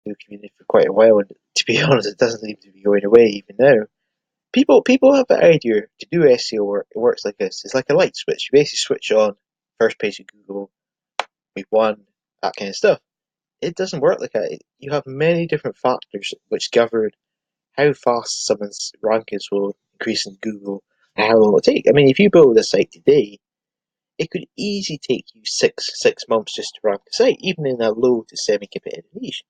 SEO community for quite a while, and to be honest, it doesn't seem to be going away even now. People have the idea to do SEO work. It works like this. It's like a light switch. You basically switch on first page of Google, week one, that kind of stuff. It doesn't work like that. You have many different factors which govern how fast someone's rankings will increase in Google and how long it'll take. I mean, if you build a site today, it could easily take you six months just to rank a site, even in a low to semi-competitive niche.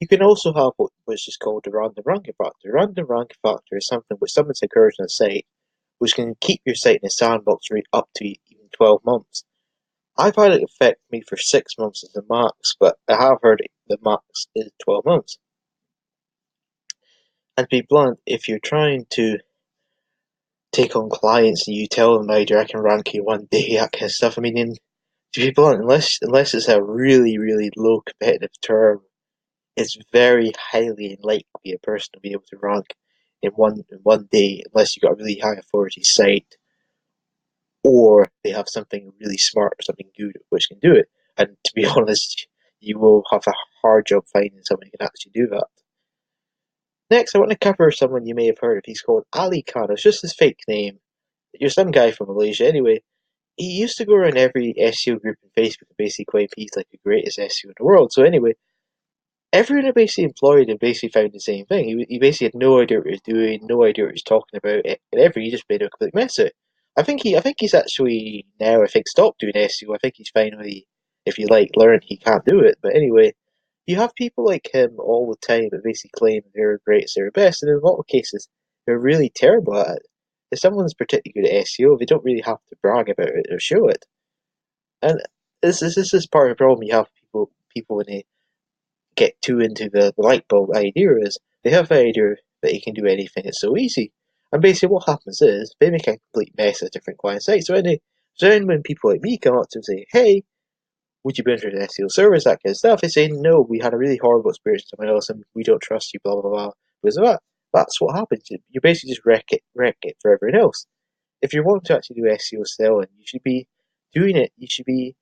You can also have what's just called the random ranking factor. The random ranking factor is something which someone's occurs on a site, which can keep your site in a sandbox rate up to even 12 months. I've had it affect me for 6 months as the max, but I have heard the max is 12 months. And to be blunt, if you're trying to take on clients and you tell them, I can rank you one day, that kind of stuff, I mean, to be blunt, unless it's a really, really low competitive term, it's very highly unlikely a person will be able to rank in one day unless you've got a really high authority site or they have something really smart or something good which can do it. And to be honest, you will have a hard job finding someone who can actually do that. Next, I want to cover someone you may have heard of. He's called Ali Khan. It's just his fake name. You're some guy from Malaysia. Anyway, he used to go around every SEO group on Facebook and basically claim he's like the greatest SEO in the world. So anyway, everyone had basically employed him basically found the same thing. He basically had no idea what he was doing, no idea what he was talking about, and he just made a complete mess of it. I think he's actually now stopped doing SEO. I think he's finally, if you like, learned he can't do it. But anyway, you have people like him all the time that basically claim they're great, they're best, and in a lot of cases, they're really terrible at it. If someone's particularly good at SEO, they don't really have to brag about it or show it. And this is part of the problem you have people when they get too into the light bulb idea is they have the idea that you can do anything, it's so easy. And basically what happens is they make a complete mess of different client sites. So then when people like me come up to them and say, hey, would you be interested in SEO service, that kind of stuff, they say, no, we had a really horrible experience with someone else and we don't trust you, blah, blah, blah. Because of that. That's what happens. You basically just wreck it for everyone else. If you're wanting to actually do SEO selling, you should be doing it. You should be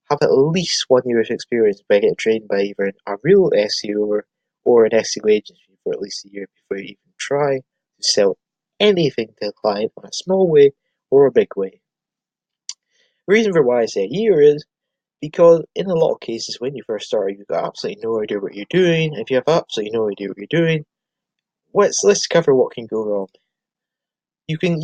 have at least 1 year of experience by getting trained by either a real SEO or an SEO agency for at least a year before you even try to sell anything to a client in a small way or a big way. The reason for why I say a year is because in a lot of cases when you first start you've got absolutely no idea what you're doing. If you have absolutely no idea what you're doing, let's cover what can go wrong. You can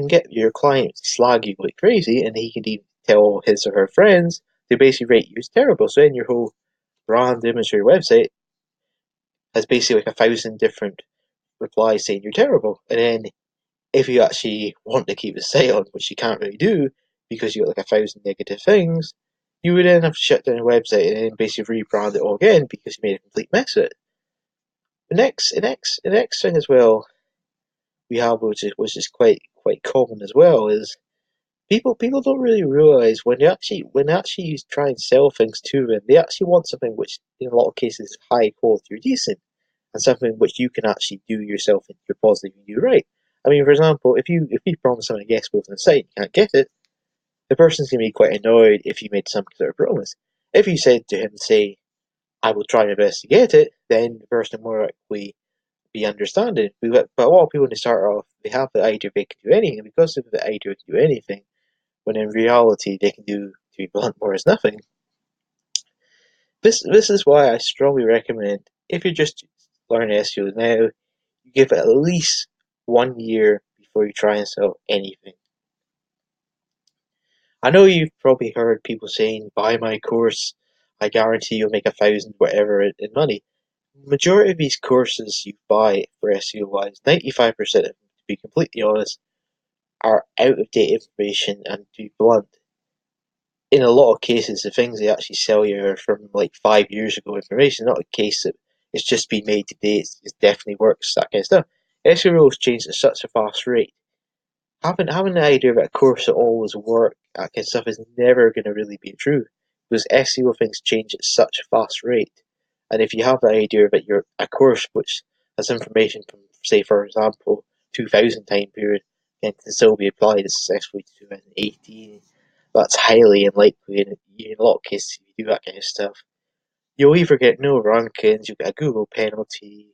get your client to slag you like crazy, and he can even tell his or her friends to basically rate you as terrible. So then your whole brand image for your website has basically like 1,000 different replies saying you're terrible. And then if you actually want to keep the site on, which you can't really do because you got like 1,000 negative things, you would then have to shut down your website and then basically rebrand it all again because you made a complete mess of it. The next thing as well we have, which is quite common as well, is people don't really realize when they actually try and sell things to them, they actually want something which in a lot of cases is high quality or decent, and something which you can actually do yourself and you're positive you do right. I mean, for example, if you promise someone a guest book on the site and you can't get it, the person's gonna be quite annoyed if you made some sort of promise. If you said to him, say, I will try my best to get it, then the person more likely be understanding. But a lot of people when they start off, they have the idea they can do anything, and because of the idea to do anything, when in reality they can do, to be blunt, more as nothing. This is why I strongly recommend if you're just learning SEO now, you give it at least 1 year before you try and sell anything. I know you've probably heard people saying, buy my course, I guarantee you'll make 1,000 whatever in money. Majority of these courses you buy for SEO wise, 95% of them, to be completely honest, are out of date information, and to be blunt, in a lot of cases, the things they actually sell you are from like 5 years ago information, not a case that it's just been made today, it definitely works, that kind of stuff. SEO rules change at such a fast rate. Having the idea that a course will always work, that kind of stuff, is never going to really be true, because SEO things change at such a fast rate. And if you have the idea that you're a course which has information from, say, for example, 2000 time period, and can still be applied successfully to 2018, that's highly unlikely. And in a lot of cases, if you do that kind of stuff, you'll either get no rankings, you'll get a Google penalty,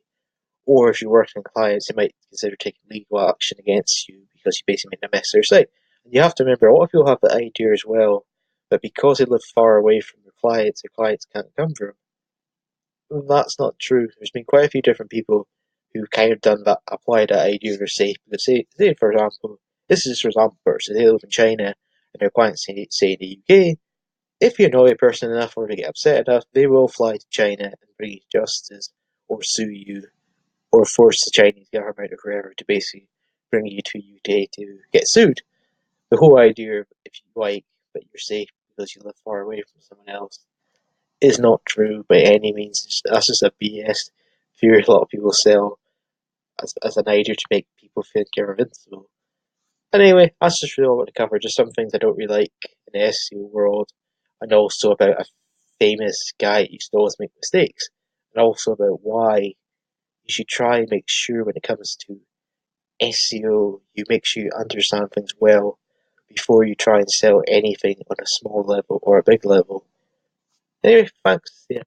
or if you're working with clients, they might consider taking legal action against you because you basically made a mess of their site. And you have to remember, a lot of people have the idea as well, but because they live far away from their clients can't come for them. Well, that's not true. There's been quite a few different people who kind of done that, applied that idea for safe. Because say for example, this is for example, person they live in China and their clients say in the UK. If you annoy a person enough or they get upset enough, they will fly to China and bring you justice or sue you or force the Chinese government or whoever to basically bring you to UK to get sued. The whole idea of if you like, but you're safe because you live far away from someone else is not true by any means. That's just a BS theory a lot of people sell as an idea to make people think you're invincible. Anyway, that's just really all I want to cover. Just some things I don't really like in the SEO world, and also about a famous guy who used to always make mistakes, and also about why you should try and make sure when it comes to SEO, you make sure you understand things well before you try and sell anything on a small level or a big level. Anyway, thanks. Yeah.